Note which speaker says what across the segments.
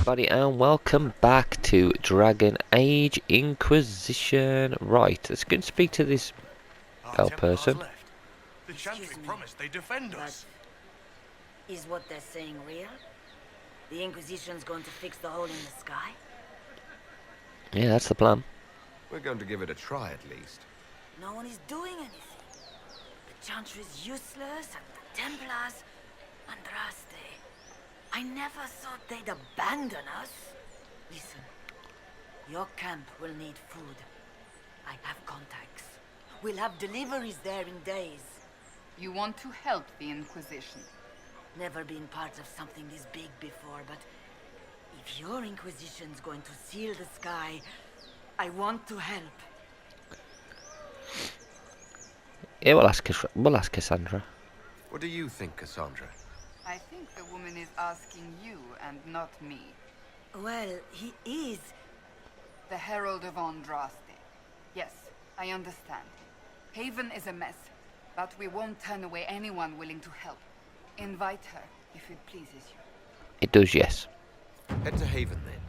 Speaker 1: everybody, and welcome back to Dragon Age Inquisition. Right, let's go and speak to this person.
Speaker 2: The Chantry promised they defend us.
Speaker 3: Is what they're saying real? The Inquisition's going to fix the hole in the sky?
Speaker 1: Yeah, that's the plan.
Speaker 4: We're going to give it a try at least.
Speaker 3: No one is doing anything. The Chantry's useless, and the Templars... Andraste. I never thought they'd abandon us. Listen, your camp will need food. I have contacts. We'll have deliveries there in days.
Speaker 5: You want to help the Inquisition?
Speaker 3: Never been part of something this big before, but if your Inquisition's going to seal the sky, I want to help.
Speaker 1: Yeah, we'll ask Cassandra.
Speaker 4: What do you think, Cassandra?
Speaker 5: I think the woman is asking you and not me.
Speaker 3: Well, he is.
Speaker 5: The Herald of Andraste. Yes, I understand. Haven is a mess, but we won't turn away anyone willing to help. Invite her, if it pleases you.
Speaker 1: It does, yes.
Speaker 4: Head to Haven then.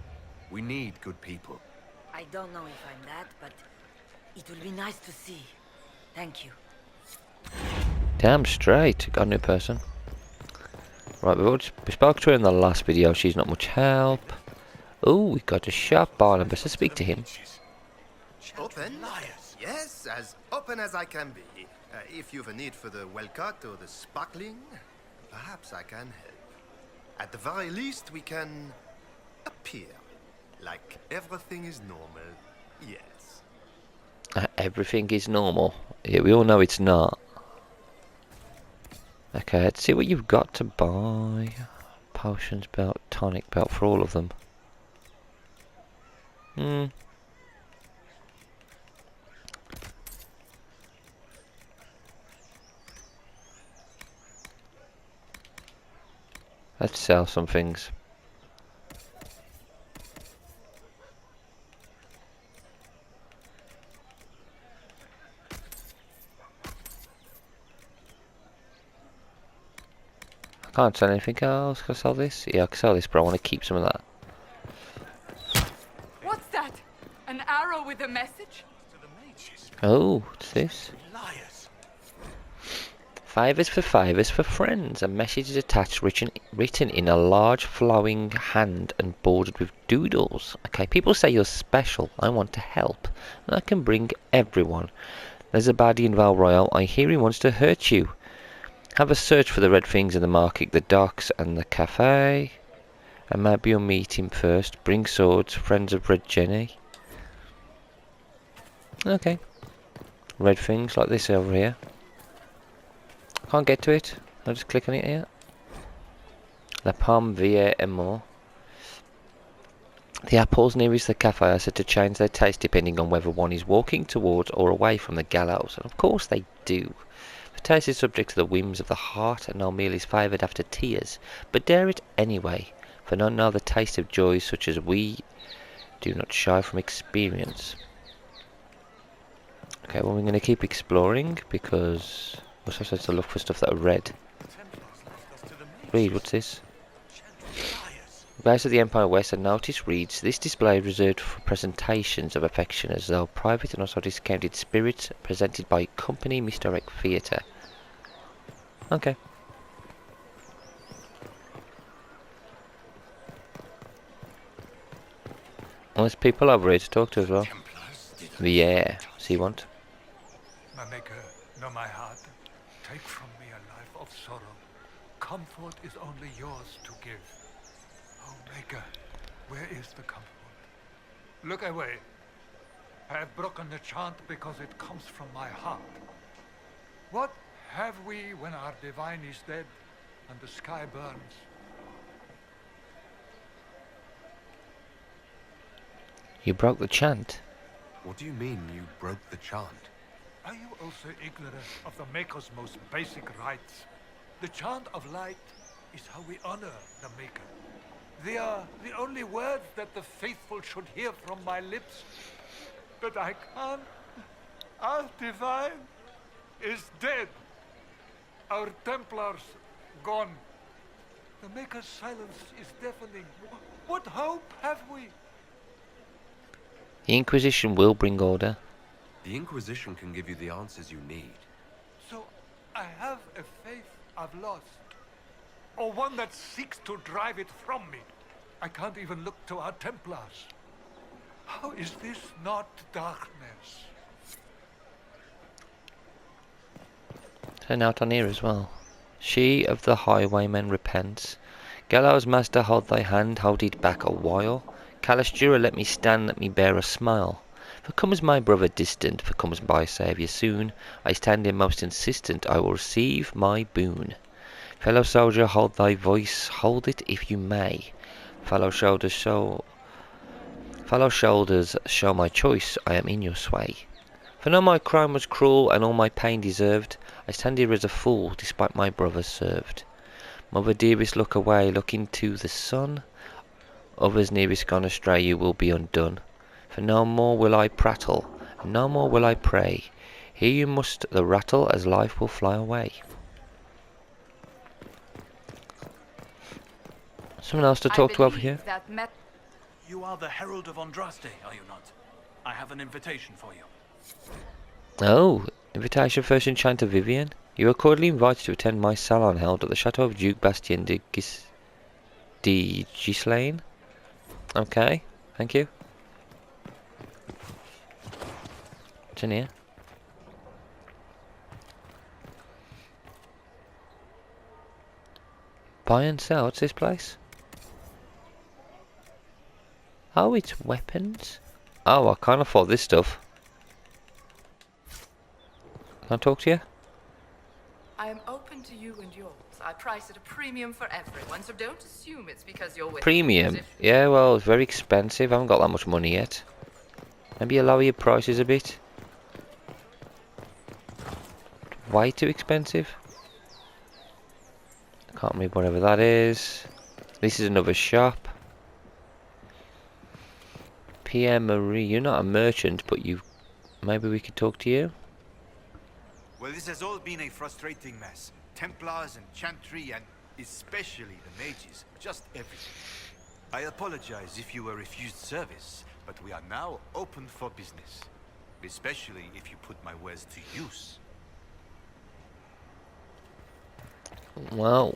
Speaker 4: We need good people.
Speaker 3: I don't know if I'm that, but it will be nice to see. Thank you.
Speaker 1: Damn straight, got a new person. Right, we spoke to her in the last video, she's not much help. Oh, we got a sharp Barnabas to speak to him.
Speaker 6: Open? Yes, as open as I can be. If you've a need for the well-cut or the sparkling, perhaps I can help. At the very least, we can appear like everything is normal. Yes.
Speaker 1: Everything is normal. Yeah, we all know it's not. Okay, let's see what you've got to buy. Potions belt, tonic belt for all of them. Let's sell some things. I can't sell anything else. Can I sell this? Yeah, I can sell this, but I want to keep some of that.
Speaker 5: What's that? An arrow with a message?
Speaker 1: Oh, what's this? Fivers for friends. A message is attached, written in a large flowing hand and bordered with doodles. Okay, people say you're special. I want to help. And I can bring everyone. There's a baddie in Val Royale. I hear he wants to hurt you. Have a search for the red things in the market, the docks and the cafe. And maybe you'll meet him first. Bring swords, friends of Red Jenny. Okay. Red things like this over here. Can't get to it. I'll just click on it here. La Pomme Vie et more. The apples nearest the cafe are said to change their taste depending on whether one is walking towards or away from the gallows. And of course they do. The taste is subject to the whims of the heart, and no meal is favoured after tears. But dare it anyway, for none know the taste of joy such as we do not shy from experience. Okay, well we're going to keep exploring because we're supposed to look for stuff that are red. Read, what's this? Base of the Empire West, a notice reads, this display is reserved for presentations of affection as though private and also discounted spirits presented by Company Misdirect Theatre. Okay. Well, there's people over here to talk to as well. Yeah, so you want?
Speaker 7: My maker, know my heart. Take from me a life of sorrow. Comfort is only yours to give. Oh, maker, where is the comfort? Look away. I have broken the chant because it comes from my heart. What have we when our divine is dead and the sky burns?
Speaker 1: You broke the chant.
Speaker 4: What do you mean you broke the chant?
Speaker 7: Are you also ignorant of the Maker's most basic rites? The chant of light is how we honor the Maker. They are the only words that the faithful should hear from my lips. But I can't. Our divine is dead. Our Templars gone. The Maker's silence is deafening. What hope have we?
Speaker 1: The Inquisition will bring order.
Speaker 4: The Inquisition can give you the answers you need.
Speaker 7: So I have a faith I've lost. Or one that seeks to drive it from me. I can't even look to our Templars. How is this not darkness?
Speaker 1: Turn out on here as well. She of the highwaymen repents. Gallows master, hold thy hand, hold it back a while. Calastura, let me stand, let me bear a smile. For comes my brother distant, for comes my saviour soon. I stand in most insistent, I will receive my boon. Fellow soldier, hold thy voice, hold it if you may. Fellow shoulders, show my choice, I am in your sway. For no my crime was cruel, and all my pain deserved, I stand here as a fool, despite my brother served. Mother dearest, look away, look into the sun. Others nearest gone astray, you will be undone. For no more will I prattle, and no more will I pray. Here you must the rattle, as life will fly away. Someone else to talk to over here?
Speaker 2: You are the Herald of Andraste, are you not? I have an invitation for you.
Speaker 1: Oh, invitation first enchanter Vivian. You are cordially invited to attend my salon held at the Chateau of Duke Bastien de Gislaine. Okay, thank you. What's in here? Buy and sell, what's this place? Oh, it's weapons. Oh, I can't afford this stuff. Can I talk to you?
Speaker 8: I am open to you and yours. I price at a premium for everyone, so don't assume it's because you're with
Speaker 1: Premium?
Speaker 8: the
Speaker 1: Yeah, well, it's very expensive. I haven't got that much money yet. Maybe you lower your prices a bit. Way too expensive. I can't read whatever that is. This is another shop. Pierre Marie, you're not a merchant, but you... Maybe we could talk to you?
Speaker 9: Well, this has all been a frustrating mess. Templars and Chantry, and especially the mages. Just everything. I apologize if you were refused service, but we are now open for business. Especially if you put my wares to use.
Speaker 1: Well,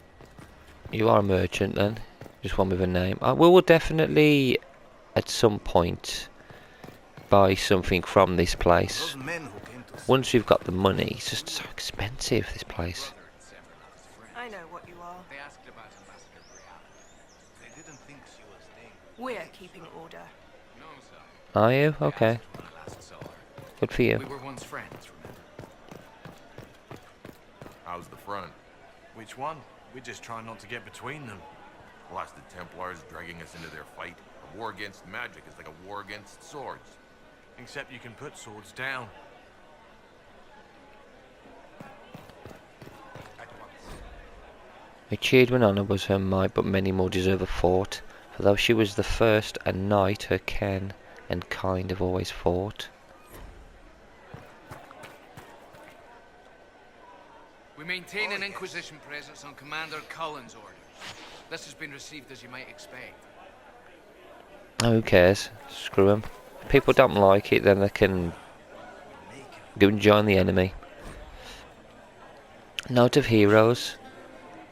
Speaker 1: you are a merchant then. Just one with a name. We will definitely, at some point, buy something from this place. Once we've got the money. It's just so expensive, this place.
Speaker 10: I know what you are.
Speaker 9: They asked about Ambassador Brianna. They didn't think she was named.
Speaker 10: We're keeping order.
Speaker 9: No, sir.
Speaker 1: Are you? Okay. Good for you.
Speaker 4: We were once friends, remember?
Speaker 11: How's the front?
Speaker 2: Which one? We're just trying not to get between them.
Speaker 11: Plus the Templars dragging us into their fight. A war against magic is like a war against swords.
Speaker 2: Except you can put swords down.
Speaker 1: We cheered when honour was her might, but many more deserve a fort. For though she was the first, a knight her ken and kind have always fought.
Speaker 12: We maintain an Inquisition presence on Commander Cullen's orders. This has been received as you might expect.
Speaker 1: Oh, who cares? Screw them. If people don't like it, then they can go and join the enemy. Note of heroes.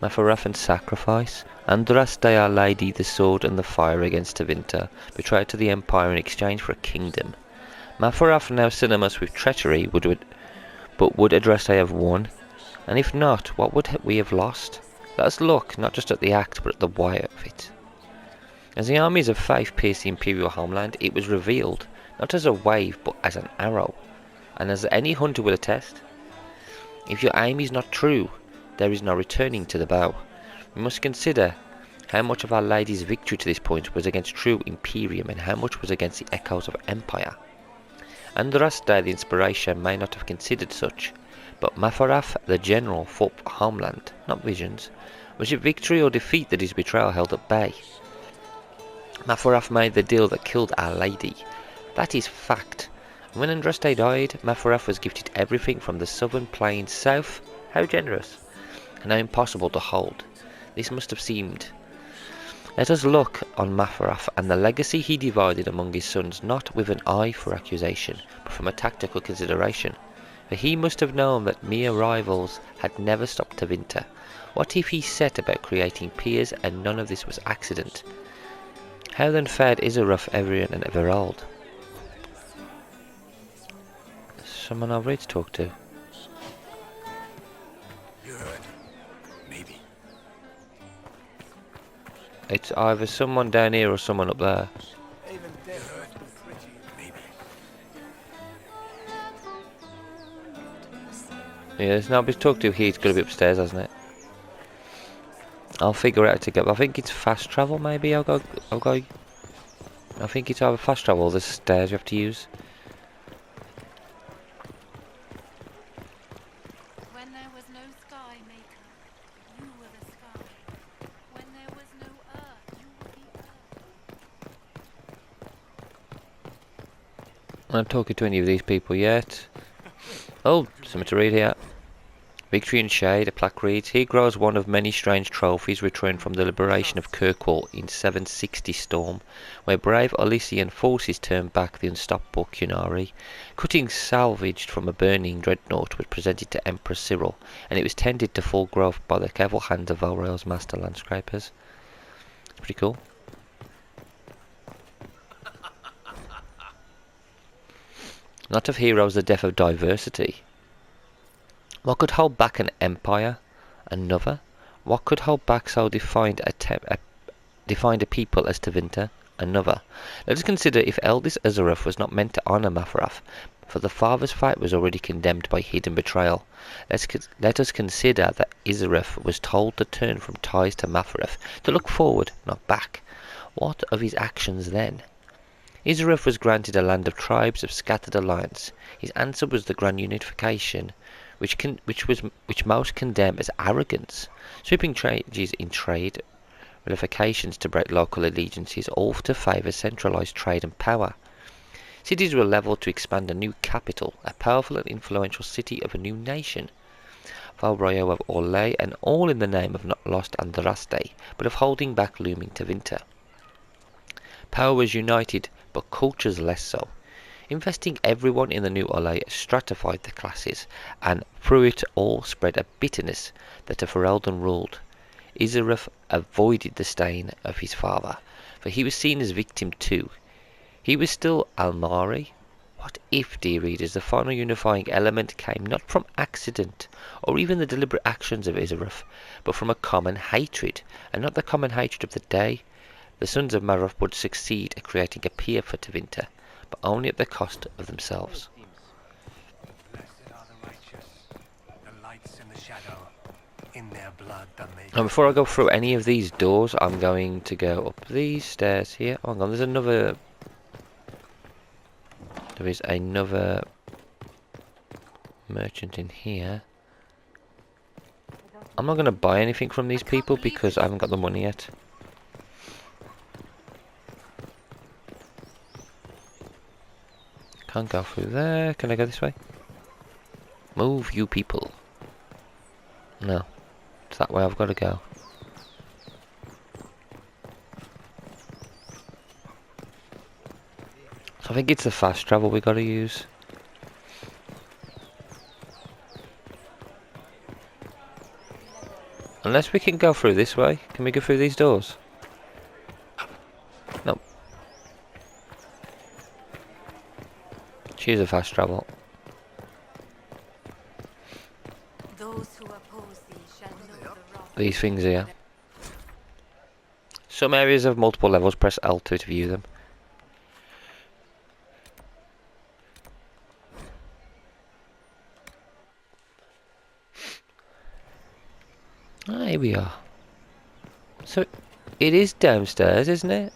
Speaker 1: Mafaraf and sacrifice. Andraste, our lady, the sword and the fire against Tevinter, betrayed to the Empire in exchange for a kingdom. Mafaraf now cinemas with treachery, but would Andraste have won? And if not, what would we have lost? Let us look, not just at the act, but at the why of it. As the armies of faith pierced the Imperial homeland, it was revealed, not as a wave, but as an arrow. And as any hunter will attest, if your aim is not true, there is no returning to the bow. We must consider how much of Our Lady's victory to this point was against true Imperium, and how much was against the echoes of Empire. Andraste, the inspiration, may not have considered such, but Mafaraf, the general, fought for homeland, not visions. Was it victory or defeat that his betrayal held at bay? Mafaraf made the deal that killed Our Lady. That is fact. And when Andraste died, Mafaraf was gifted everything from the southern plains south. How generous, and how impossible to hold. this must have seemed. Let us look on Mafarath and the legacy he divided among his sons, not with an eye for accusation, but from a tactical consideration. For he must have known that mere rivals had never stopped Tevinter. What if he set about creating peers and none of this was accident? How then fared Izaroth, Everian and Everald? Someone over here to talk to. It's either someone down here or someone up there. Yeah, there's nobody to talk to here. It's got to be upstairs, hasn't it? I'll figure it out together. I think it's fast travel, maybe. I'll go. I think it's either fast travel or the stairs you have to use.
Speaker 13: When there was no sky, Maker, you were the sky. When there was no earth, you were the earth.
Speaker 1: I'm not talking to any of these people yet. Oh, something to read here. Victory and Shade, a plaque reads, here grows one of many strange trophies returned from the liberation of Kirkwall in 760 Storm, where brave Elysian forces turned back the unstoppable Cunari. Cuttings salvaged from a burning dreadnought was presented to Emperor Cyril, and it was tended to full growth by the careful hands of Valrail's master landscrapers. It's pretty cool. Not of heroes the death of diversity. What could hold back an empire? Another? What could hold back so defined a people as Tevinter? Another. Let us consider if eldest Izaroth was not meant to honour Mafarath, for the father's fight was already condemned by hidden betrayal. Let us consider that Izaroth was told to turn from ties to Mafarath, to look forward, not back. What of his actions then? Izaroth was granted a land of tribes of scattered alliance. His answer was the grand unification, which most condemn as arrogance. Sweeping changes in trade, ramifications to break local allegiances, all to favour centralised trade and power. Cities were levelled to expand a new capital, a powerful and influential city of a new nation. Valroyo of Orlais, and all in the name of not lost Andraste, but of holding back looming Tevinter. Power was united, but cultures less so. Investing everyone in the new Orlais stratified the classes, and through it all spread a bitterness that a Ferelden ruled. Izaroth avoided the stain of his father, for he was seen as victim too. He was still Almari. What if, dear readers, the final unifying element came not from accident, or even the deliberate actions of Izaroth, but from a common hatred, and not the common hatred of the day? The sons of Marath would succeed at creating a peer for Tevinter, but only at the cost of themselves. And before I go through any of these doors, I'm going to go up these stairs here. Oh, hang on, there's another... There is another merchant in here. I'm not going to buy anything from these people because I haven't got the money yet. Can't go through there. Can I go this way? Move, you people. No. It's that way I've got to go. So I think it's the fast travel we got to use. Unless we can go through this way. Can we go through these doors? No. Choose a fast travel.
Speaker 13: Those who oppose thee shall know the wrath.
Speaker 1: These things here. Some areas have multiple levels. Press L2 to view them. Ah, here we are. So, it is downstairs, isn't it?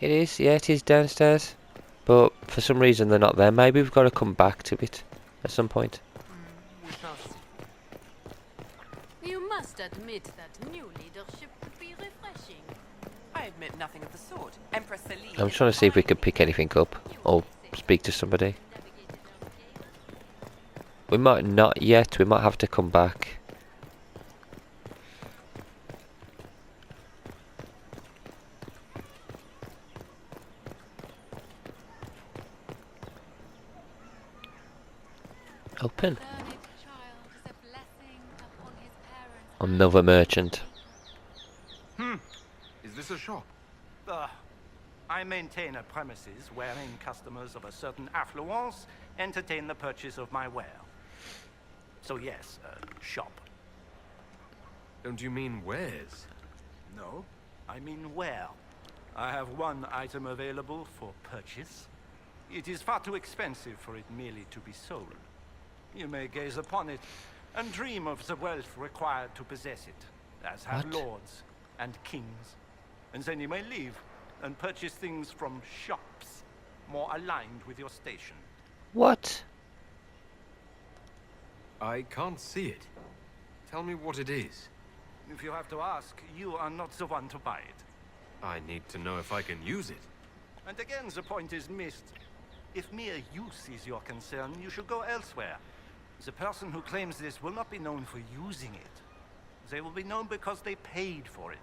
Speaker 1: It is, yeah, it is downstairs. But for some reason they're not there. Maybe we've got to come back to it at some point.
Speaker 13: You must admit that new leadership would be refreshing.
Speaker 10: I admit nothing of the sort. Empress Celine.
Speaker 1: I'm trying to see if we can pick anything up or speak to somebody. We might not yet. We might have to come back. open.
Speaker 13: Learned child is a blessing upon his parents.
Speaker 1: Another merchant.
Speaker 11: Is this a shop?
Speaker 2: I maintain a premises wherein customers of a certain affluence entertain the purchase of my ware. So yes, a shop.
Speaker 4: Don't you mean wares?
Speaker 2: No, I mean ware. I have one item available for purchase. It is far too expensive for it merely to be sold. You may gaze upon it and dream of the wealth required to possess it, as have
Speaker 1: What?
Speaker 2: lords and kings. And then you may leave and purchase things from shops more aligned with your station.
Speaker 1: What?
Speaker 4: I can't see it. Tell me what it is.
Speaker 2: If you have to ask, you are not the one to buy it.
Speaker 4: I need to know if I can use it.
Speaker 2: And again, the point is missed. If mere use is your concern, you should go elsewhere. The person who claims this will not be known for using it. They will be known because they paid for it.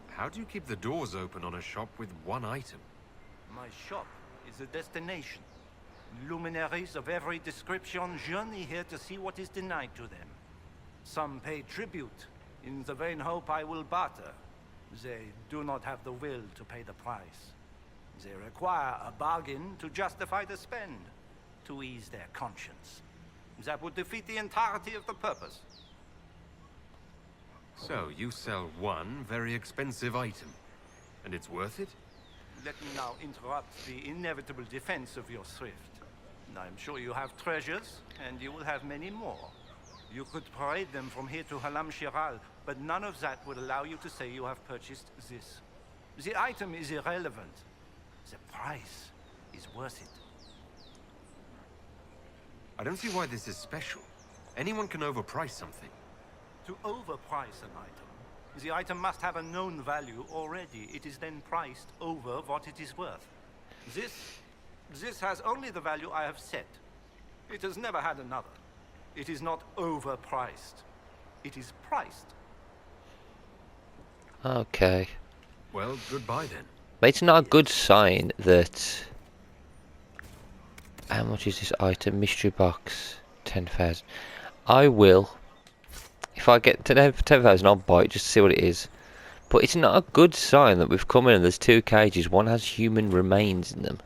Speaker 4: How do you keep the doors open on a shop with one item?
Speaker 2: My shop is a destination. Luminaries of every description journey here to see what is denied to them. Some pay tribute, in the vain hope I will barter. They do not have the will to pay the price. They require a bargain to justify the spend, to ease their conscience. That would defeat the entirety of the purpose.
Speaker 4: So, you sell one very expensive item, and it's worth it?
Speaker 2: Let me now interrupt the inevitable defense of your thrift. I'm sure you have treasures, and you will have many more. You could parade them from here to Halam Shiral, but none of that would allow you to say you have purchased this. The item is irrelevant. The price is worth it.
Speaker 4: I don't see why this is special. Anyone can overprice something.
Speaker 2: To overprice an item, the item must have a known value already. It is then priced over what it is worth. This has only the value I have set. It has never had another. It is not overpriced. It is priced.
Speaker 1: Okay.
Speaker 4: Well, goodbye then.
Speaker 1: But it's not a good sign that... How much is this item? Mystery box. 10,000. I will. If I get to 10,000, I'll buy it just to see what it is. But it's not a good sign that we've come in and there's two cages. One has human remains in them.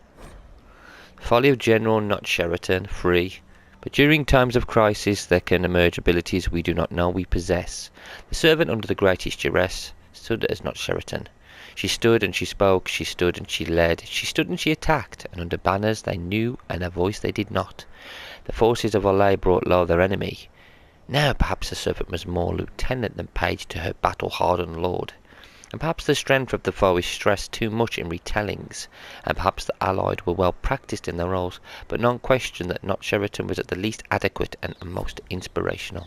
Speaker 1: Folly of General, not Sheraton. Free. But during times of crisis, there can emerge abilities we do not know we possess. The servant under the greatest duress stood as not Sheraton. She stood and she spoke, she stood and she led, she stood and she attacked, and under banners they knew and a voice they did not. The forces of Olay brought low their enemy. Now perhaps the servant was more lieutenant than page to her battle-hardened lord. And perhaps the strength of the foe is stressed too much in retellings, and perhaps the allied were well practised in their roles, but none question that not Sheraton was at the least adequate and most inspirational.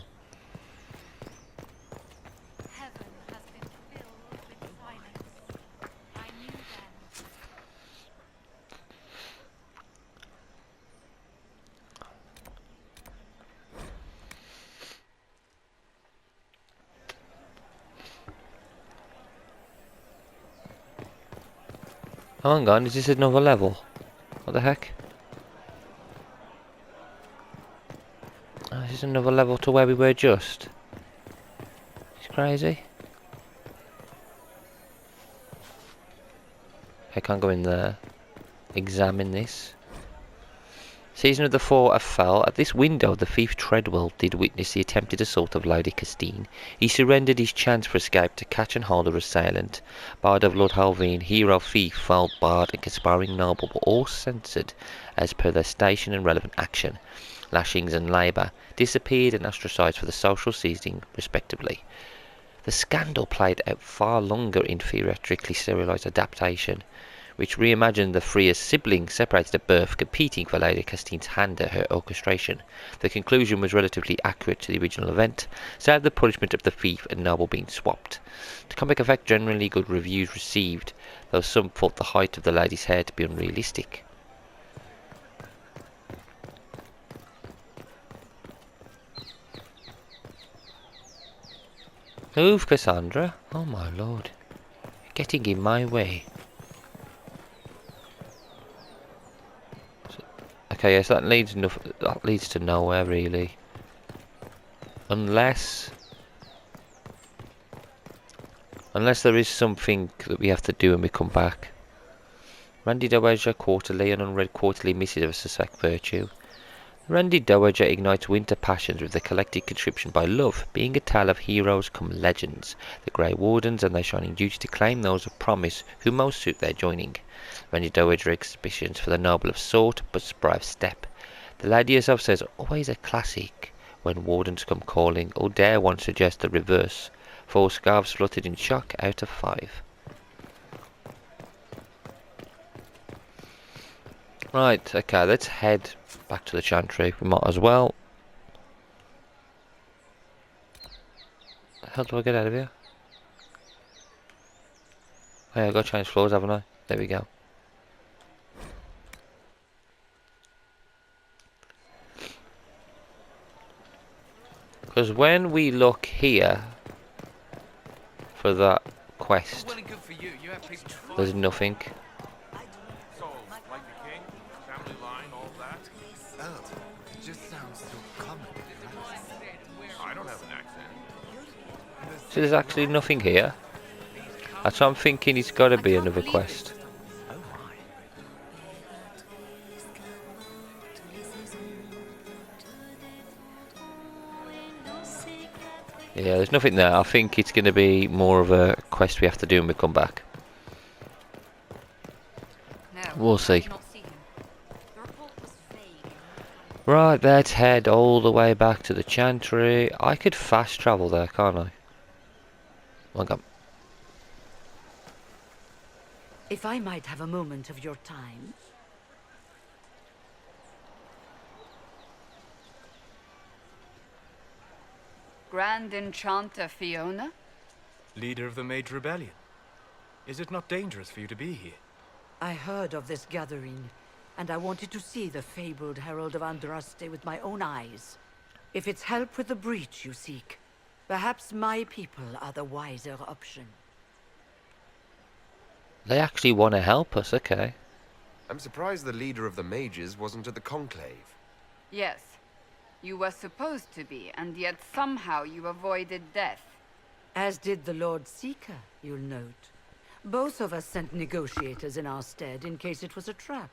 Speaker 13: Heaven has been filled with silence. I knew then.
Speaker 1: Oh, hang on, is this another level? What the heck? Oh, this is another level to where we were just. It's crazy. I can't go in there. Examine this. Season of the Four have fell. At this window the thief Treadwell did witness the attempted assault of Lady Castine. He surrendered his chance for escape to catch and hold her assailant. Bard of Lord Halvine, hero, thief, foul bard and conspiring noble were all censored as per their station and relevant action. Lashings and labour disappeared and ostracised for the social seasoning respectively. The scandal played out far longer in theatrically serialised adaptation, which reimagined the three as siblings separated at birth, competing for Lady Castine's hand at her orchestration. The conclusion was relatively accurate to the original event, save the punishment of the thief and noble being swapped. To comic effect, generally good reviews received, though some thought the height of the lady's hair to be unrealistic. Move, Cassandra. Oh my lord. You're getting in my way. Okay, yes, that leads to nowhere really. Unless there is something that we have to do when we come back. Randy Dowager Quarterly, an unread quarterly missive of suspect virtue. Randy Dowager ignites winter passions with the collected contribution by love, being a tale of heroes come legends, the Grey Wardens and their shining duty to claim those of promise who most suit their joining. Randy Dowager exhibitions for the noble of sort, but spry of step. The lady herself says always a classic when wardens come calling, or dare one suggest the reverse. 4 scarves fluttered in shock out of 5. Right, okay, let's head back to the Chantry. We might as well. How do I get out of here? Oh, yeah, I've got to change floors, haven't I? There we go. Because when we look here for that quest, there's nothing.
Speaker 11: So, like the king, family line, all that?
Speaker 9: Oh, it just sounds so common.
Speaker 11: I don't have an accent.
Speaker 1: So there's actually nothing here. That's what I'm thinking. It's got to be another quest. Yeah, there's nothing there. I think it's going to be more of a quest we have to do when we come back. We'll see. Right, let's head all the way back to the Chantry. I could fast travel there, can't I? Oh God.
Speaker 3: If I might have a moment of your time.
Speaker 5: Grand Enchanter Fiona?
Speaker 14: Leader of the Mage Rebellion. Is it not dangerous for you to be here?
Speaker 3: I heard of this gathering, and I wanted to see the fabled Herald of Andraste with my own eyes. If it's help with the breach you seek, perhaps my people are the wiser option.
Speaker 1: They actually want to help us, okay.
Speaker 15: I'm surprised the leader of the mages wasn't at the conclave.
Speaker 5: Yes. You were supposed to be, and yet somehow you avoided death.
Speaker 3: As did the Lord Seeker, you'll note. Both of us sent negotiators in our stead in case it was a trap.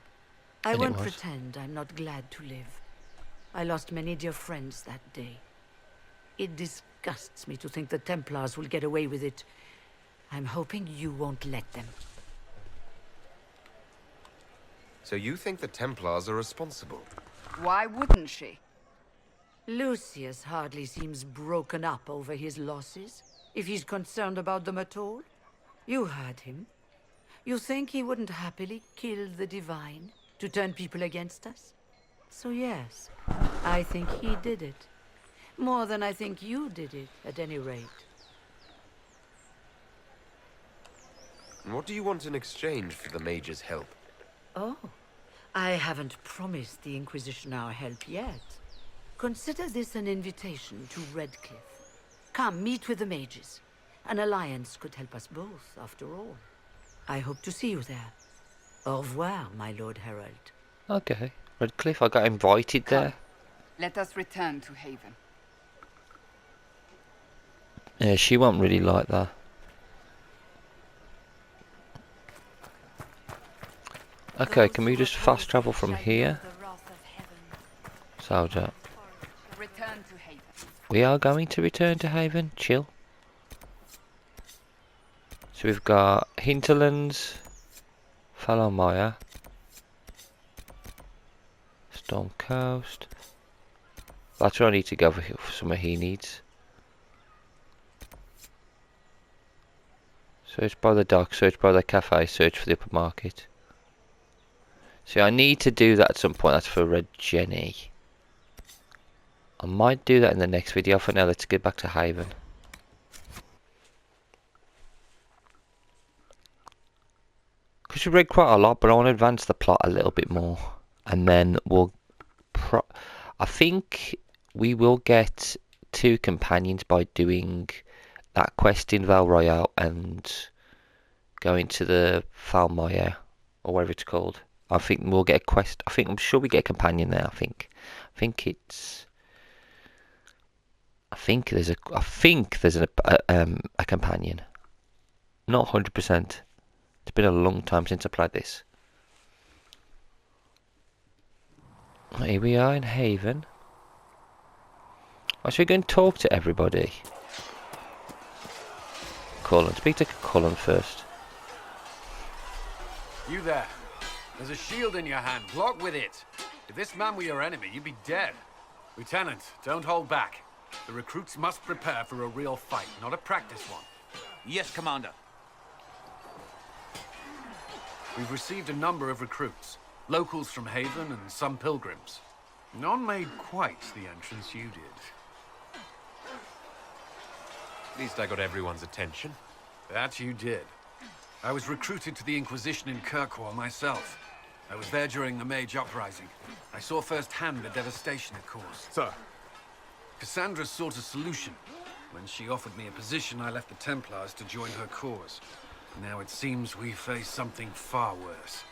Speaker 3: I won't pretend I'm not glad to live. I lost many dear friends that day. It disgusts me to think the Templars will get away with it. I'm hoping you won't let them.
Speaker 15: So you think the Templars are responsible?
Speaker 5: Why wouldn't she?
Speaker 3: Lucius hardly seems broken up over his losses, if he's concerned about them at all. You heard him. You think he wouldn't happily kill the Divine to turn people against us? So yes, I think he did it. More than I think you did it, at any rate.
Speaker 15: And what do you want in exchange for the mage's help?
Speaker 3: Oh, I haven't promised the Inquisition our help yet. Consider this an invitation to Redcliffe. Come, meet with the mages. An alliance could help us both, after all. I hope to see you there. Au revoir, my Lord Herald.
Speaker 1: Okay. Redcliffe, I got invited there.
Speaker 5: Let us return to Haven.
Speaker 1: Yeah, she won't really like that. Okay, can we just fast travel from here? Soldier.
Speaker 5: Return to Haven.
Speaker 1: We are going to return to Haven. Chill. So we've got Hinterlands, Falomaya, Storm Coast. That's where I need to go for somewhere he needs. Search by the dock, search by the cafe, search for the upper market. So I need to do that at some point. That's for Red Jenny. I might do that in the next video. For now, let's get back to Haven. Because we read quite a lot, but I want to advance the plot a little bit more. And then we'll... I think we will get 2 companions by doing that quest in Val Royale and going to the Falmaya, or whatever it's called. I think we'll get a quest. I'm sure we get a companion there. I think there's a companion. Not 100%. It's been a long time since I played this. Here we are in Haven. I should go and talk to everybody. Cullen. Speak to Cullen first.
Speaker 16: You there. There's a shield in your hand. Block with it. If this man were your enemy, you'd be dead. Lieutenant, don't hold back. The recruits must prepare for a real fight, not a practice one.
Speaker 12: Yes, Commander.
Speaker 16: We've received a number of recruits. Locals from Haven and some pilgrims. None made quite the entrance you did.
Speaker 15: At least I got everyone's attention.
Speaker 16: That you did. I was recruited to the Inquisition in Kirkwall myself. I was there during the Mage Uprising. I saw firsthand the devastation it caused.
Speaker 15: Sir.
Speaker 16: Cassandra sought a solution. When she offered me a position, I left the Templars to join her cause. Now it seems we face something far worse.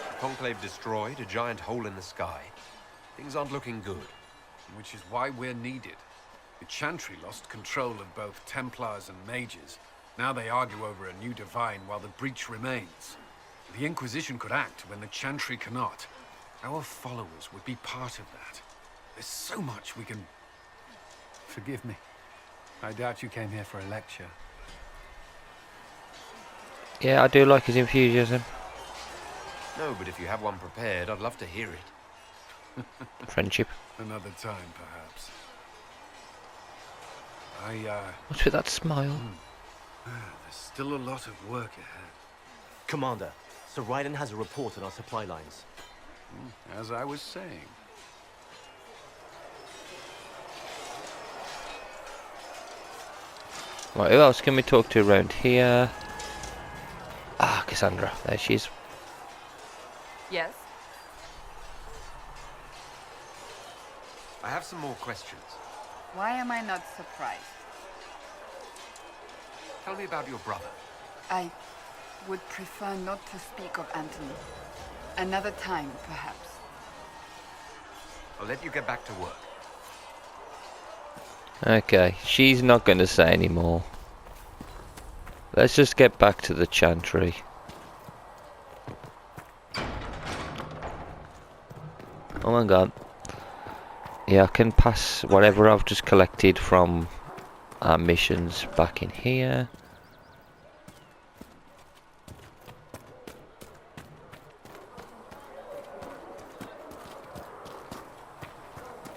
Speaker 15: The Conclave destroyed, a giant hole in the sky. Things aren't looking good.
Speaker 16: Which is why we're needed. The Chantry lost control of both Templars and Mages. Now they argue over a new divine while the breach remains. The Inquisition could act when the Chantry cannot. Our followers would be part of that. There's so much we can... Forgive me. I doubt you came here for a lecture.
Speaker 1: Yeah, I do like his enthusiasm.
Speaker 15: No, but if you have one prepared, I'd love to hear it.
Speaker 1: Friendship.
Speaker 16: Another time, perhaps.
Speaker 1: What's with that smile?
Speaker 16: There's still a lot of work ahead.
Speaker 17: Commander, Sir Raiden has a report on our supply lines.
Speaker 16: As I was saying.
Speaker 1: Right, who else can we talk to around here? Ah, Cassandra. There she is.
Speaker 8: Yes?
Speaker 15: I have some more questions.
Speaker 5: Why am I not surprised?
Speaker 15: Tell me about your brother.
Speaker 5: I would prefer not to speak of Anthony. Another time, perhaps.
Speaker 15: I'll let you get back to work.
Speaker 1: Okay, she's not going to say any more. Let's just get back to the Chantry. Oh my god. Yeah, I can pass whatever I've just collected from our missions back in here.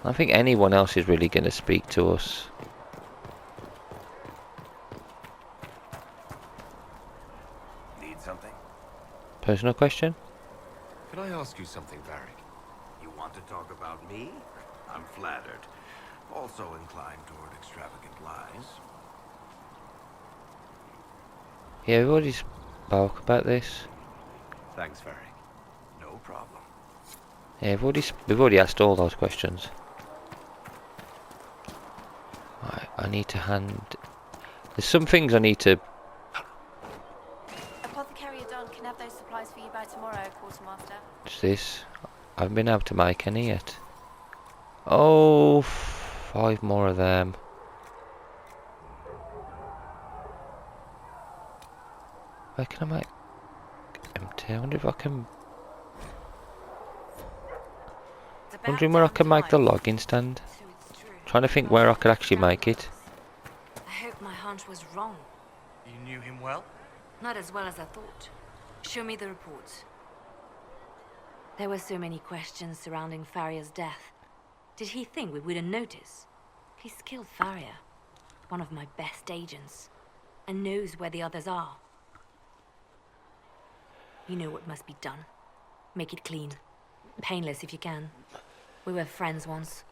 Speaker 1: I think anyone else is really going to speak to us.
Speaker 9: Need something?
Speaker 1: Personal question?
Speaker 15: Can I ask you something, Varric?
Speaker 9: You want to talk about me? I'm flattered. Also inclined toward extravagant lies.
Speaker 1: Yeah, we've already spoke about this.
Speaker 9: Thanks, Varric. No problem.
Speaker 1: Yeah, we've already asked all those questions. Right, I need to hand... There's some things I need to...
Speaker 13: Apothecary Adon can have those supplies for you by tomorrow, Quartermaster.
Speaker 1: What's this? I haven't been able to make any yet. Oh, 5 more of them. Where can I make empty? I wonder if I can... Wondering where I can make the login stand. Trying to think where I could actually make it.
Speaker 18: I hope my hunch was wrong.
Speaker 12: You knew him well?
Speaker 18: Not as well as I thought. Show me the reports. There were so many questions surrounding Farria's death. Did he think we wouldn't notice? He's killed Farria, one of my best agents, and knows where the others are. You know what must be done. Make it clean. Painless if you can. We were friends once.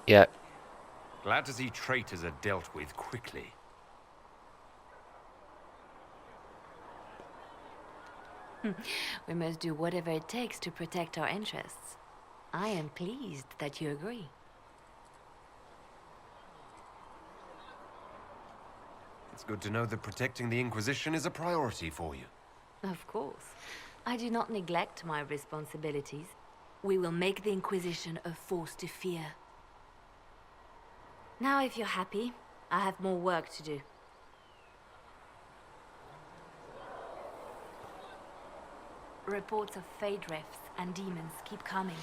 Speaker 1: Yeah.
Speaker 11: Glad to see traitors are dealt with quickly.
Speaker 18: We must do whatever it takes to protect our interests. I am pleased that you agree.
Speaker 15: It's good to know that protecting the Inquisition is a priority for you.
Speaker 18: Of course. I do not neglect my responsibilities. We will make the Inquisition a force to fear. Now, if you're happy, I have more work to do. Reports of fade rifts and demons keep coming.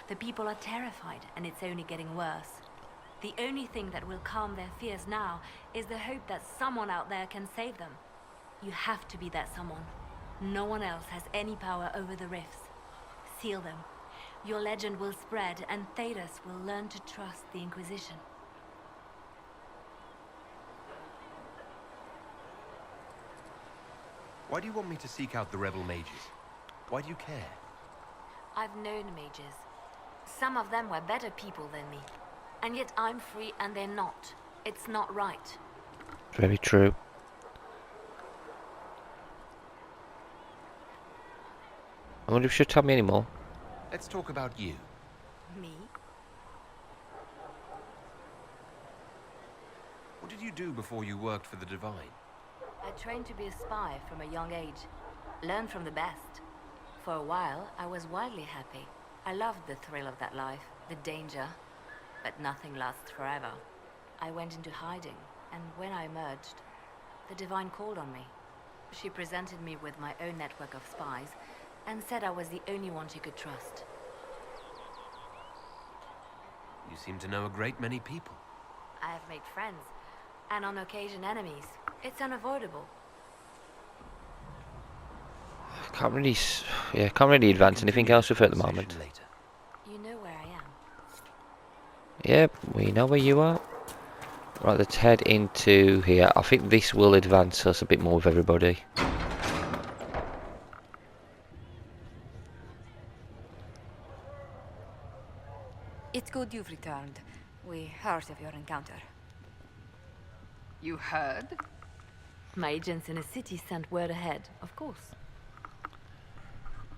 Speaker 18: The people are terrified, and it's only getting worse. The only thing that will calm their fears now is the hope that someone out there can save them. You have to be that someone. No one else has any power over the rifts. Seal them. Your legend will spread, and Thedas will learn to trust the Inquisition.
Speaker 15: Why do you want me to seek out the rebel mages? Why do you care?
Speaker 18: I've known mages. Some of them were better people than me. And yet I'm free and they're not. It's not right.
Speaker 1: Very true. I wonder if she'll tell me any more.
Speaker 15: Let's talk about you.
Speaker 18: Me?
Speaker 15: What did you do before you worked for the Divine?
Speaker 18: I trained to be a spy from a young age. Learned from the best. For a while, I was wildly happy. I loved the thrill of that life, the danger. But nothing lasts forever. I went into hiding, and when I emerged, the Divine called on me. She presented me with my own network of spies, and said I was the only one she could trust.
Speaker 15: You seem to know a great many people.
Speaker 18: I have made friends, and on occasion enemies. It's unavoidable.
Speaker 1: Can't really advance anything else with her at the moment.
Speaker 18: You know where I am.
Speaker 1: Yep, we know where you are. Right, let's head into here. I think this will advance us a bit more with everybody.
Speaker 19: It's good you've returned. We heard of your encounter.
Speaker 5: You heard?
Speaker 18: My agents in the city sent word ahead, of course.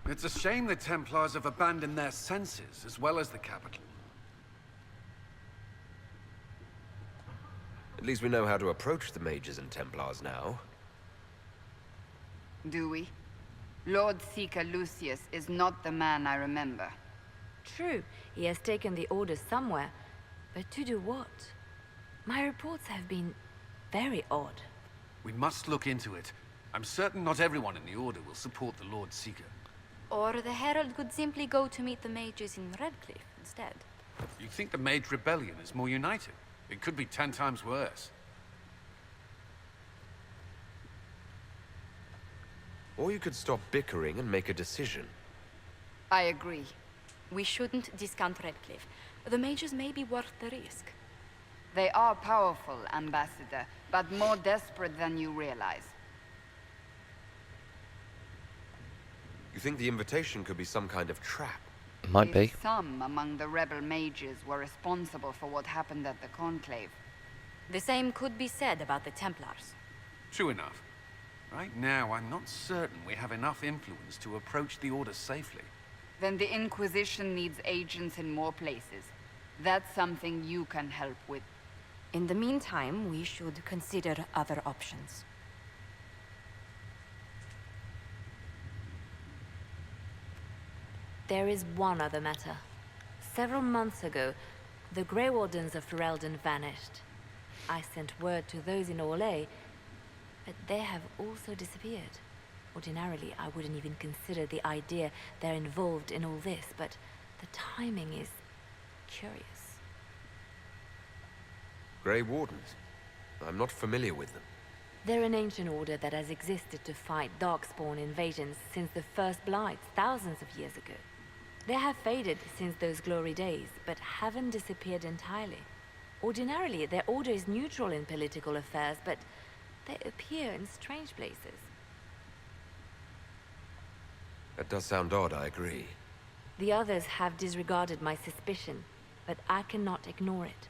Speaker 16: It's a shame the Templars have abandoned their senses, as well as the capital.
Speaker 15: At least we know how to approach the mages and Templars now.
Speaker 5: Do we? Lord Seeker Lucius is not the man I remember.
Speaker 18: True, he has taken the orders somewhere. But to do what? My reports have been very odd.
Speaker 16: We must look into it. I'm certain not everyone in the Order will support the Lord Seeker.
Speaker 19: Or the Herald could simply go to meet the mages in Redcliffe instead.
Speaker 16: You think the Mage Rebellion is more united? It could be 10 times worse.
Speaker 15: Or you could stop bickering and make a decision.
Speaker 5: I agree.
Speaker 19: We shouldn't discount Redcliffe. The mages may be worth the risk.
Speaker 5: They are powerful, Ambassador, but more desperate than you realize.
Speaker 15: You think the invitation could be some kind of trap?
Speaker 1: Might be.
Speaker 5: Some among the rebel mages were responsible for what happened at the Conclave.
Speaker 19: The same could be said about the Templars.
Speaker 16: True enough. Right now, I'm not certain we have enough influence to approach the Order safely.
Speaker 5: Then the Inquisition needs agents in more places. That's something you can help with.
Speaker 19: In the meantime, we should consider other options.
Speaker 18: There is one other matter. Several months ago, the Grey Wardens of Ferelden vanished. I sent word to those in Orlais, but they have also disappeared. Ordinarily, I wouldn't even consider the idea they're involved in all this, but the timing is curious.
Speaker 15: Grey Wardens? I'm not familiar with them.
Speaker 18: They're an ancient order that has existed to fight Darkspawn invasions since the first Blights thousands of years ago. They have faded since those glory days, but haven't disappeared entirely. Ordinarily, their order is neutral in political affairs, but they appear in strange places.
Speaker 15: That does sound odd, I agree.
Speaker 18: The others have disregarded my suspicion, but I cannot ignore it.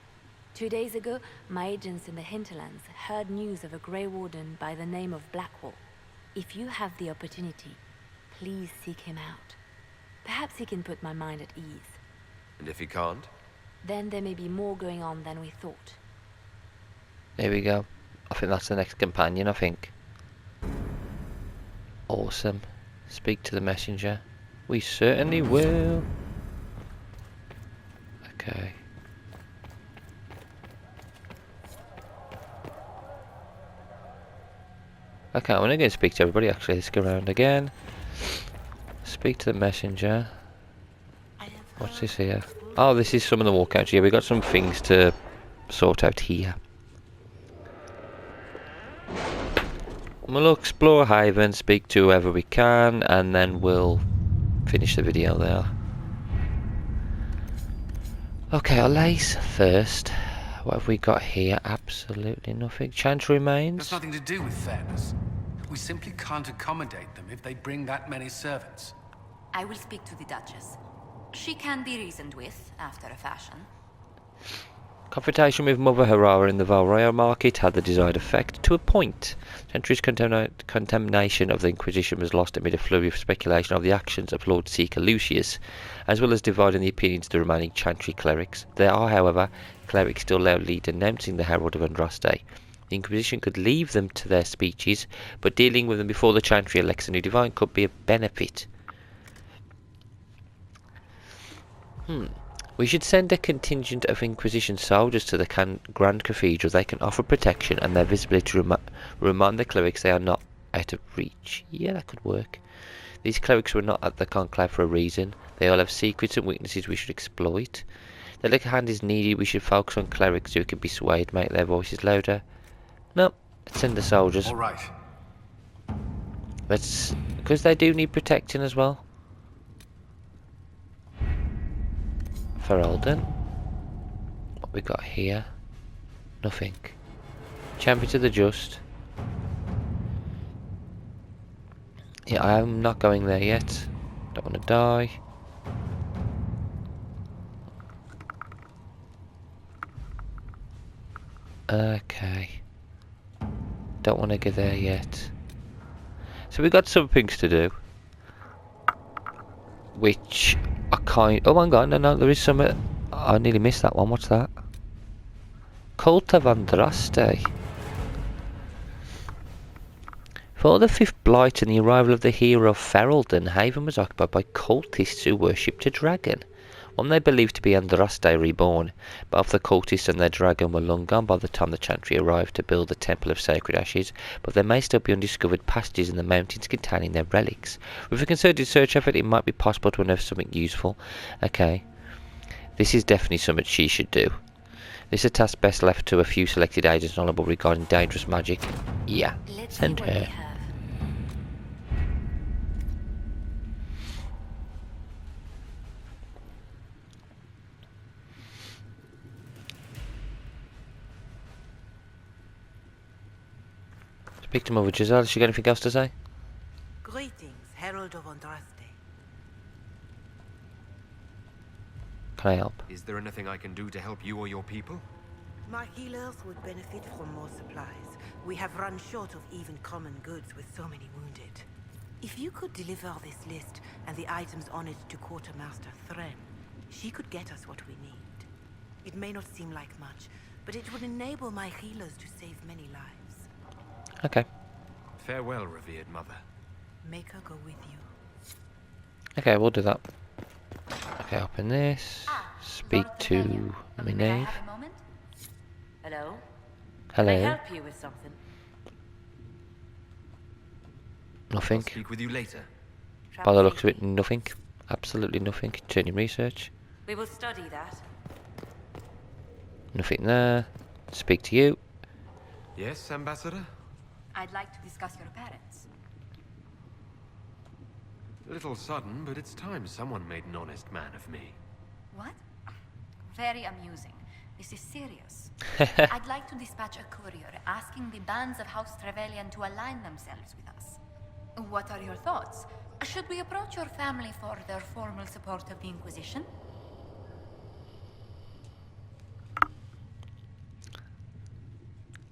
Speaker 18: 2 days ago, my agents in the hinterlands heard news of a Grey Warden by the name of Blackwall. If you have the opportunity, Please seek him out. Perhaps he can put my mind at ease.
Speaker 15: And if he can't?
Speaker 18: Then there may be more going on than we thought.
Speaker 1: There we go. I think that's the next companion, I think. Awesome. Speak to the messenger. We certainly will. Okay. Okay, I'm going to speak to everybody actually. Let's go around again. Speak to the messenger. What's this here? Oh, this is some of the walkouts. Yeah, we got some things to sort out here. We'll explore Haven, speak to whoever we can, and then we'll finish the video there. Okay, our lace first. What have we got here? Absolutely nothing. Chantry remains.
Speaker 16: There's nothing to do with fairness. We simply can't accommodate them if they bring that many servants.
Speaker 3: I will speak to the Duchess. She can be reasoned with, after a fashion.
Speaker 1: Confrontation with Mother Harara in the Valraya market had the desired effect, to a point. Chantry's condemnation of the Inquisition was lost amid a flurry of speculation of the actions of Lord Seeker Lucius, as well as dividing the opinions of the remaining Chantry clerics. There are, however, clerics still loudly denouncing the Herald of Andraste. The Inquisition could leave them to their speeches, but dealing with them before the Chantry elects a new divine could be a benefit. We should send a contingent of Inquisition soldiers to the Grand Cathedral. They can offer protection and their visibility to remind the clerics they are not out of reach. Yeah, that could work. These clerics were not at the conclave for a reason. They all have secrets and weaknesses we should exploit. Their little hand is needed. We should focus on clerics who can be swayed, make their voices louder. No, let's send the soldiers.
Speaker 16: All right.
Speaker 1: Let's, because they do need protecting as well. Ferelden. What we got here? Nothing. Champions of the Just. Yeah, I'm not going there yet. Don't want to die. Okay. Don't want to go there yet. So we've got some things to do. Which I kind... Oh my god, no, there is some... I nearly missed that one. What's that? Cult of Andraste. For the fifth blight and the arrival of the hero of Ferelden, Haven was occupied by cultists who worshipped a dragon. One they believed to be Andraste reborn. Both the cultists and their dragon were long gone by the time the Chantry arrived to build the Temple of Sacred Ashes, but there may still be undiscovered passages in the mountains containing their relics. With a concerted search effort, it might be possible to unearth something useful. Okay. This is definitely something she should do. This is a task best left to a few selected agents knowledgeable regarding dangerous magic. Yeah, send her. Speak to Mother Giselle. Has she got anything else to say?
Speaker 20: Greetings, Herald of Andraste.
Speaker 1: Can I help?
Speaker 4: Is there anything I can do to help you or your people?
Speaker 20: My healers would benefit from more supplies. We have run short of even common goods with so many wounded. If you could deliver this list and the items on it to Quartermaster Thren, she could get us what we need. It may not seem like much, but it would enable my healers to save many lives.
Speaker 1: Okay.
Speaker 4: Farewell, revered mother.
Speaker 20: Make her go with you.
Speaker 1: Okay, we'll do that. Okay, open this. Speak to Minev.
Speaker 18: Hello?
Speaker 1: Hello.
Speaker 18: Can I help you with something?
Speaker 1: Nothing.
Speaker 4: I'll speak with you later.
Speaker 1: By the looks of it, nothing. Absolutely nothing. Turning research.
Speaker 18: We will study that.
Speaker 1: Nothing there. Speak to you.
Speaker 4: Yes, Ambassador?
Speaker 3: I'd like to discuss your parents.
Speaker 4: A little sudden, but it's time someone made an honest man of me.
Speaker 3: What? Very amusing. This is serious. I'd like to dispatch a courier asking the bands of House Trevelyan to align themselves with us. What are your thoughts? Should we approach your family for their formal support of the Inquisition?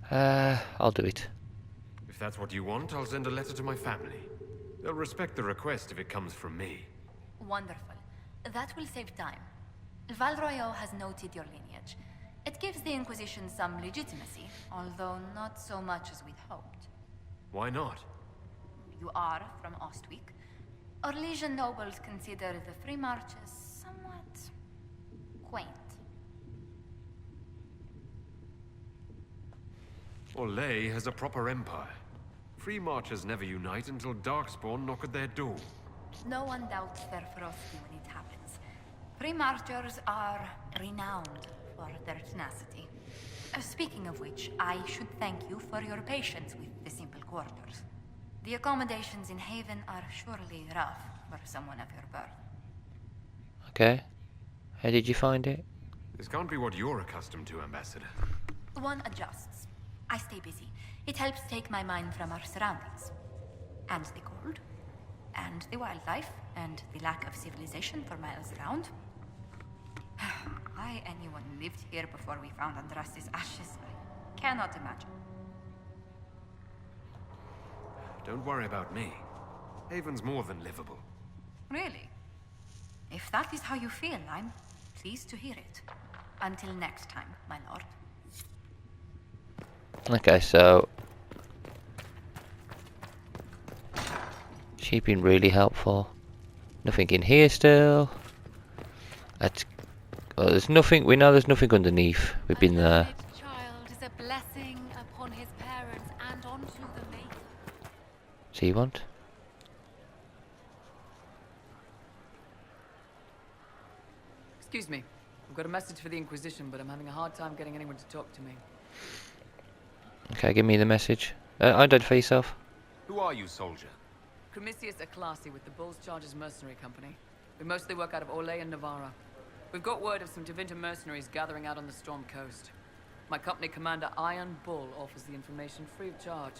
Speaker 1: I'll do it.
Speaker 4: If that's what you want, I'll send a letter to my family. They'll respect the request if it comes from me.
Speaker 21: Wonderful. That will save time. Valroyo has noted your lineage. It gives the Inquisition some legitimacy, although not so much as we'd hoped.
Speaker 4: Why not?
Speaker 21: You are from Ostwick. Orlesian nobles consider the Free Marches somewhat quaint.
Speaker 4: Orlais has a proper empire. Free marchers never unite until Darkspawn knock at their door.
Speaker 21: No one doubts their ferocity when it happens. Free Marchers are renowned for their tenacity. Speaking of which, I should thank you for your patience with the simple quarters. The accommodations in Haven are surely rough for someone of your birth.
Speaker 1: Okay. How did you find it?
Speaker 4: This can't be what you're accustomed to, Ambassador.
Speaker 21: One adjusts. I stay busy. It helps take my mind from our surroundings. And the cold. And the wildlife. And the lack of civilization for miles around. Why anyone lived here before we found Andraste's ashes, I cannot imagine.
Speaker 4: Don't worry about me. Haven's more than livable.
Speaker 21: Really? If that is how you feel, I'm pleased to hear it. Until next time, my lord.
Speaker 1: Okay, so she's been really helpful. Nothing in here still. That's well, there's nothing. We know there's nothing underneath. We've been there.
Speaker 13: Child is a blessing upon his parents and onto the maker.
Speaker 1: So you want?
Speaker 22: Excuse me. I've got a message for the Inquisition, but I'm having a hard time getting anyone to talk to me.
Speaker 1: Okay, give me the message. Identify yourself.
Speaker 15: Who are you, soldier?
Speaker 22: Cremisius Aclasi with the Bull's Chargers Mercenary Company. We mostly work out of Orlais and Navarra. We've got word of some Tevinter mercenaries gathering out on the Storm Coast. My company commander, Iron Bull, offers the information free of charge.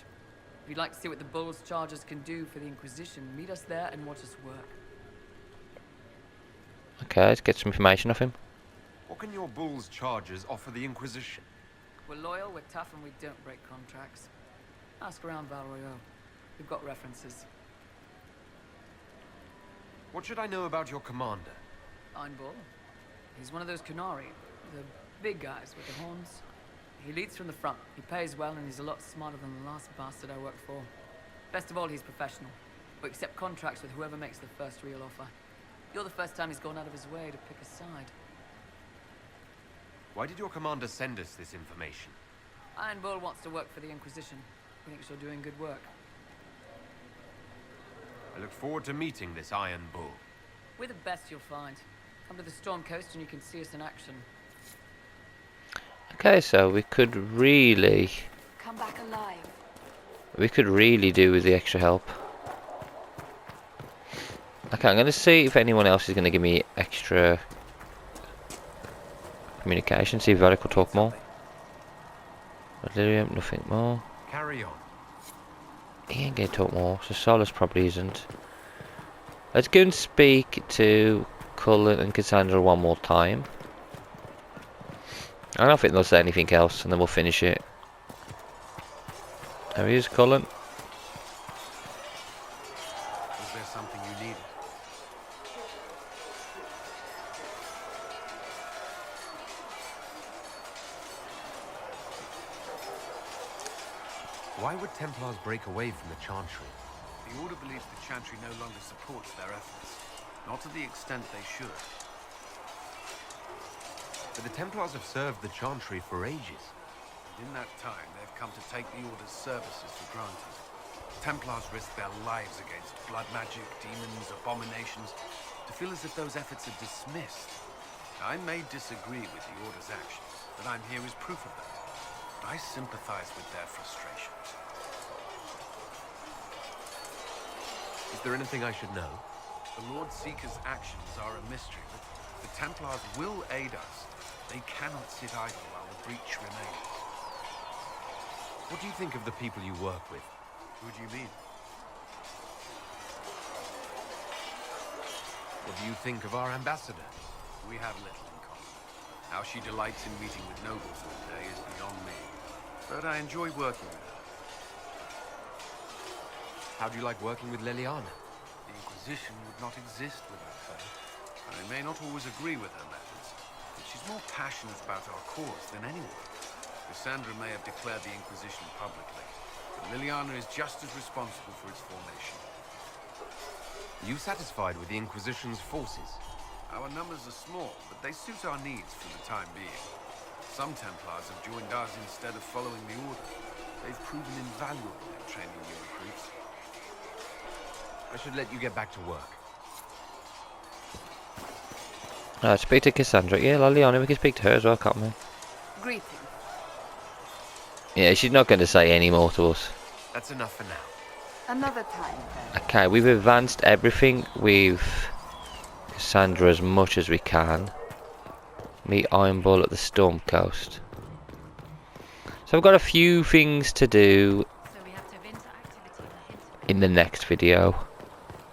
Speaker 22: If you'd like to see what the Bull's Chargers can do for the Inquisition, meet us there and watch us work.
Speaker 1: Okay, let's get some information off him.
Speaker 15: What can your Bull's Chargers offer the Inquisition?
Speaker 22: We're loyal, we're tough, and we don't break contracts. Ask around Valroyo. We've got references.
Speaker 15: What should I know about your commander?
Speaker 22: Iron Bull. He's one of those Kunari, the big guys with the horns. He leads from the front. He pays well, and he's a lot smarter than the last bastard I worked for. Best of all, he's professional. We accept contracts with whoever makes the first real offer. You're the first time he's gone out of his way to pick a side.
Speaker 15: Why did your commander send us this information?
Speaker 22: Iron Bull wants to work for the Inquisition. He thinks you're doing good work.
Speaker 15: I look forward to meeting this Iron Bull.
Speaker 22: We're the best you'll find. Come to the Storm Coast and you can see us in action.
Speaker 1: Okay, so we could really
Speaker 21: Come back alive.
Speaker 1: do with the extra help. Okay, I'm going to see if anyone else is going to give me extra communication. See if Varric will talk more. Delirium, nothing more.
Speaker 15: Carry on.
Speaker 1: He ain't going to talk more, so Solus probably isn't. Let's go and speak to Cullen and Cassandra one more time. I don't think they'll say anything else, and then we'll finish it. There he is, Cullen.
Speaker 16: Is there something you needed?
Speaker 15: Why would Templars break away from the Chantry?
Speaker 16: The Order believes the Chantry no longer supports their efforts. Not to the extent they should.
Speaker 15: But the Templars have served the Chantry for ages.
Speaker 16: In that time, they've come to take the Order's services for granted. Templars risk their lives against blood magic, demons, abominations, to feel as if those efforts are dismissed. I may disagree with the Order's actions, but I'm here as proof of that. I sympathize with their frustrations.
Speaker 15: Is there anything I should know?
Speaker 16: The Lord Seeker's actions are a mystery, but the Templars will aid us. They cannot sit idle while the breach remains.
Speaker 15: What do you think of the people you work with?
Speaker 16: Who do you mean?
Speaker 15: What do you think of our ambassador?
Speaker 16: We have little in common. How she delights in meeting with nobles all day is beyond me. But I enjoy working with her.
Speaker 15: How do you like working with Liliana?
Speaker 16: The Inquisition would not exist without her. I may not always agree with her methods, but she's more passionate about our cause than anyone. Cassandra may have declared the Inquisition publicly, but Liliana is just as responsible for its formation.
Speaker 15: Are you satisfied with the Inquisition's forces?
Speaker 16: Our numbers are small, but they suit our needs for the time being. Some Templars have joined us instead of following the Order. They've proven invaluable in training new recruits.
Speaker 15: I should let you get back to work.
Speaker 1: Speak to Cassandra. Yeah, Liliana, we can speak to her as well, can't we?
Speaker 5: Greetings.
Speaker 1: Yeah, she's not going to say any more to us.
Speaker 15: That's enough for now.
Speaker 5: Another time, then.
Speaker 1: Okay, we've advanced everything with Cassandra as much as we can. Meet Iron Bull at the Storm Coast. So I've got a few things to do in the next video.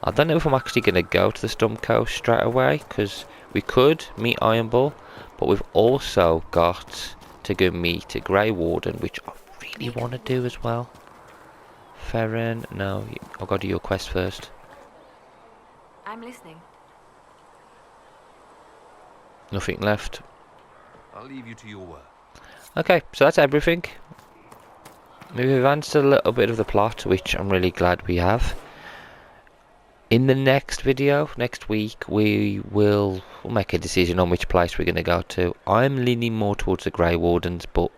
Speaker 1: I don't know if I'm actually going to go to the Storm Coast straight away, because we could meet Iron Bull, but we've also got to go meet a Grey Warden, which I really want to do as well. Ferren, no, I've got to do your quest first.
Speaker 18: I'm listening.
Speaker 1: Nothing left.
Speaker 15: I'll leave you to your work.
Speaker 1: Okay, so that's everything. We've advanced a little bit of the plot, which I'm really glad we have. In the next video, next week, we'll make a decision on which place we're going to go to. I'm leaning more towards the Grey Wardens, but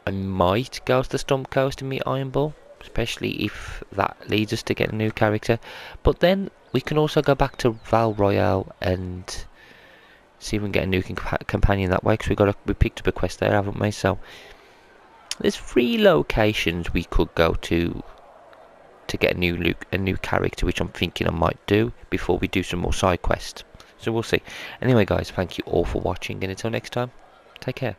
Speaker 1: I might go to the Storm Coast and meet Iron Bull, especially if that leads us to get a new character. But then we can also go back to Val Royale and see if we can get a new companion that way, because we picked up a quest there, haven't we? So there's 3 locations we could go to get a new character, which I'm thinking I might do before we do some more side quests. So we'll see. Anyway guys, thank you all for watching, and until next time, take care.